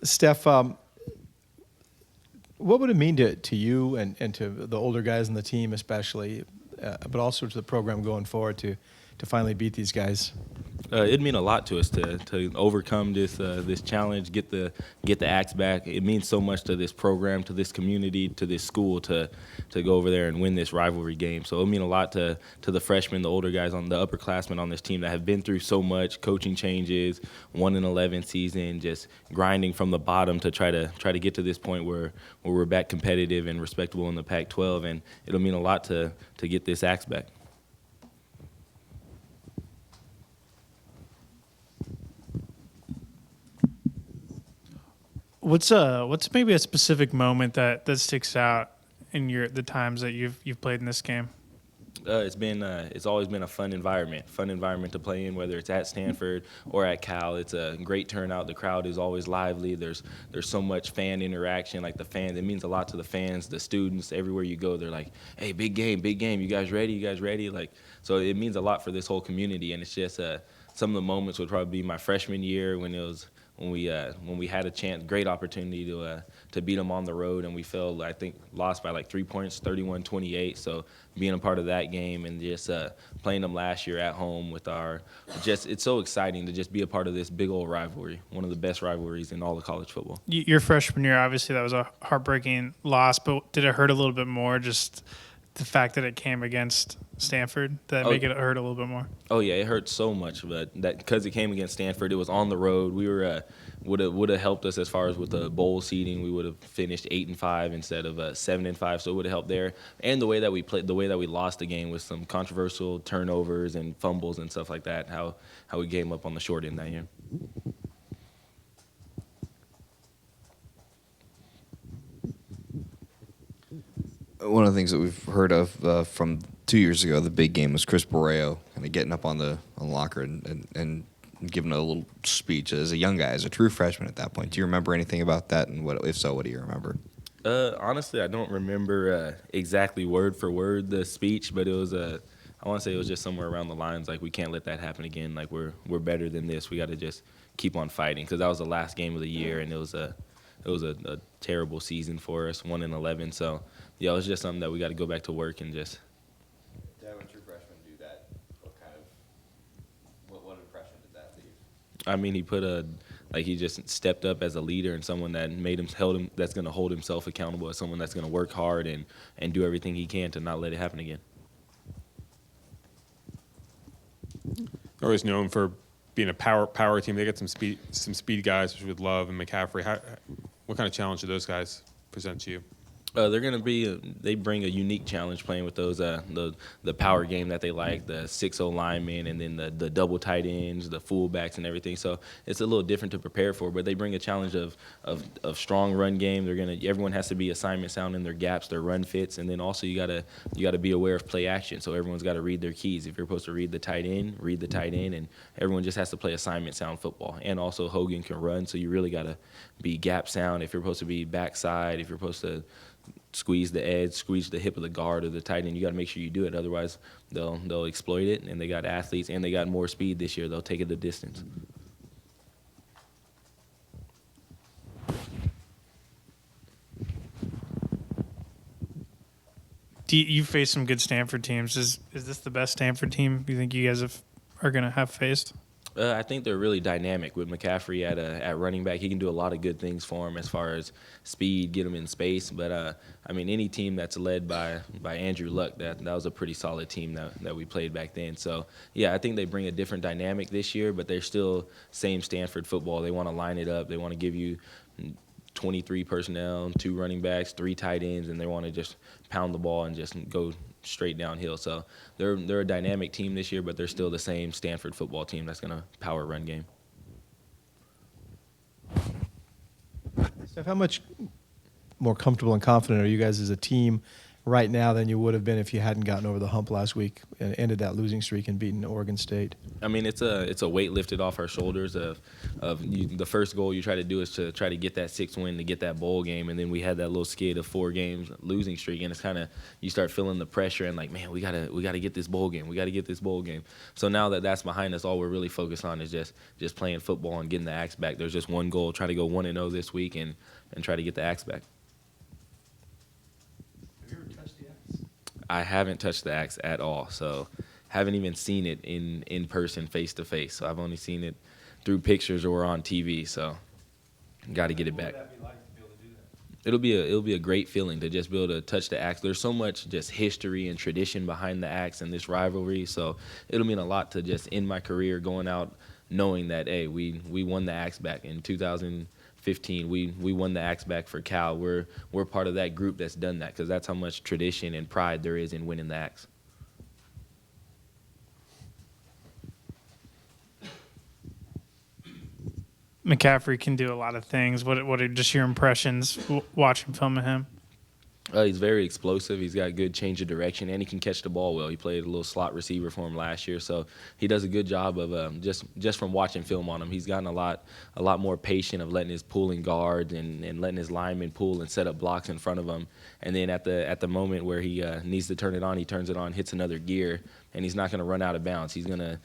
Steph, what would it mean to you and to the older guys in the team especially, but also to the program going forward to finally beat these guys? It'd mean a lot to us to overcome this challenge, get the axe back. It means so much to this program, to this community, to this school to go over there and win this rivalry game. So it'll mean a lot to the freshmen, the older guys, on the upperclassmen on this team that have been through so much, coaching changes, 1-11 season, just grinding from the bottom to try to get to this point where we're back competitive and respectable in the Pac-12, and it'll mean a lot to get this axe back. What's maybe a specific moment that sticks out in the times that you've played in this game? It's always been a fun environment to play in, whether it's at Stanford or at Cal. It's a great turnout. The crowd is always lively. There's so much fan interaction. Like the fans, it means a lot to the fans, the students. Everywhere you go, they're like, "Hey, big game! You guys ready? Like, so it means a lot for this whole community. And it's just some of the moments would probably be my freshman year when we had a chance, great opportunity to beat them on the road, and we lost by like 3 points, 31-28. So being a part of that game and just playing them last year at home it's so exciting to just be a part of this big old rivalry, one of the best rivalries in all of college football. Your freshman year, obviously, that was a heartbreaking loss, but did it hurt a little bit more, just the fact that it came against Stanford? Did that make it hurt a little bit more? Oh yeah, it hurt so much, but that because it came against Stanford, it was on the road. We were would have helped us as far as with the bowl seeding. We would have finished 8-5 instead of 7-5, so it would have helped there. And the way that we played, the way that we lost the game with some controversial turnovers and fumbles and stuff like that. How we came up on the short end that year. One of the things that we've heard of from 2 years ago, the big game, was Chris Borreo kind of getting up on the locker and giving a little speech as a young guy, as a true freshman at that point. Do you remember anything about that? And if so, what do you remember? Honestly, I don't remember exactly word for word the speech, but it was I want to say it was just somewhere around the lines like, we can't let that happen again. Like, we're better than this. We got to just keep on fighting, because that was the last game of the year, and it was a terrible season for us, 1-11. So yeah, it was just something that we got to go back to work and just. To have a true freshman do that, what impression did that leave? I mean, he just stepped up as a leader and someone that that's going to hold himself accountable, as someone that's going to work hard and do everything he can to not let it happen again. They're always known for being a power team. They get some speed guys, which we would love, and McCaffrey. What kind of challenge do those guys present to you? They bring a unique challenge playing with those the power game that they like, the 6-0 linemen, and then the double tight ends, the fullbacks, and everything. So it's a little different to prepare for, but they bring a challenge of strong run game. Everyone has to be assignment sound in their gaps, their run fits, and then also you gotta be aware of play action. So everyone's got to read their keys. If you're supposed to read the tight end, and everyone just has to play assignment sound football. And also Hogan can run, so you really got to be gap sound. If you're supposed to be backside, if you're supposed to squeeze the edge, squeeze the hip of the guard or the tight end, you got to make sure you do it. Otherwise, they'll exploit it, and they got athletes, and they got more speed this year. They'll take it the distance. You faced some good Stanford teams. Is this the best Stanford team you think you guys are going to have faced? I think they're really dynamic with McCaffrey at running back. He can do a lot of good things for him as far as speed, get him in space. But I mean, any team that's led by Andrew Luck, that was a pretty solid team that we played back then. So yeah, I think they bring a different dynamic this year, but they're still same Stanford football. They want to line it up. They want to give you 23 personnel, 2 running backs, 3 tight ends, and they want to just pound the ball and just go straight downhill. So they're a dynamic team this year, but they're still the same Stanford football team that's going to power run game. Steph, how much more comfortable and confident are you guys as a team right now than you would have been if you hadn't gotten over the hump last week and ended that losing streak and beaten Oregon State? I mean, it's a weight lifted off our shoulders the first goal you try to do is to try to get that 6th win to get that bowl game, and then we had that little skid of 4 games losing streak, and it's kind of you start feeling the pressure and like, man, we gotta get this bowl game, we gotta get this bowl game. So now that that's behind us, all we're really focused on is just playing football and getting the Axe back. There's just one goal: try to go 1-0 this week and try to get the Axe back. Have you ever touched the Axe? I haven't touched the Axe at all, so haven't even seen it in person, face to face. So I've only seen it through pictures or on TV. So got to get it back. What would that be like to be able to do that? It'll be a great feeling to just be able to touch the Axe. There's so much just history and tradition behind the Axe and this rivalry. So it'll mean a lot to just end my career going out knowing that, hey, we won the Axe back in 2015. We won the Axe back for Cal. We're part of that group that's done that, because that's how much tradition and pride there is in winning the Axe. McCaffrey can do a lot of things. What are just your impressions watching film of him? He's very explosive. He's got good change of direction, and he can catch the ball well. He played a little slot receiver for him last year, so he does a good job of just from watching film on him. He's gotten a lot more patient of letting his pulling guards and letting his linemen pull and set up blocks in front of him. And then at the moment where he needs to turn it on, he turns it on, hits another gear, and he's not going to run out of bounds. He's gonna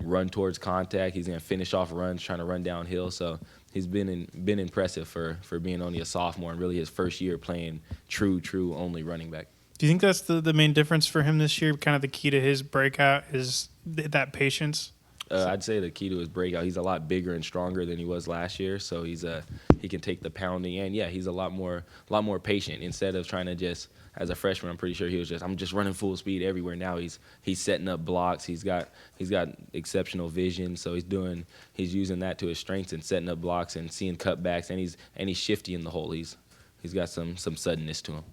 run towards contact. He's going to finish off runs, trying to run downhill. So he's been impressive for being only a sophomore and really his first year playing true only running back. Do you think that's the main difference for him this year? Kind of the key to his breakout is that patience? I'd say the key to his breakout, he's a lot bigger and stronger than he was last year. So he can take the pounding, and yeah, he's a lot more patient. Instead of trying to just, as a freshman, I'm pretty sure he was I'm just running full speed everywhere. Now he's setting up blocks. He's got exceptional vision, so he's using that to his strengths and setting up blocks and seeing cutbacks, and he's shifty in the hole. He's got some suddenness to him.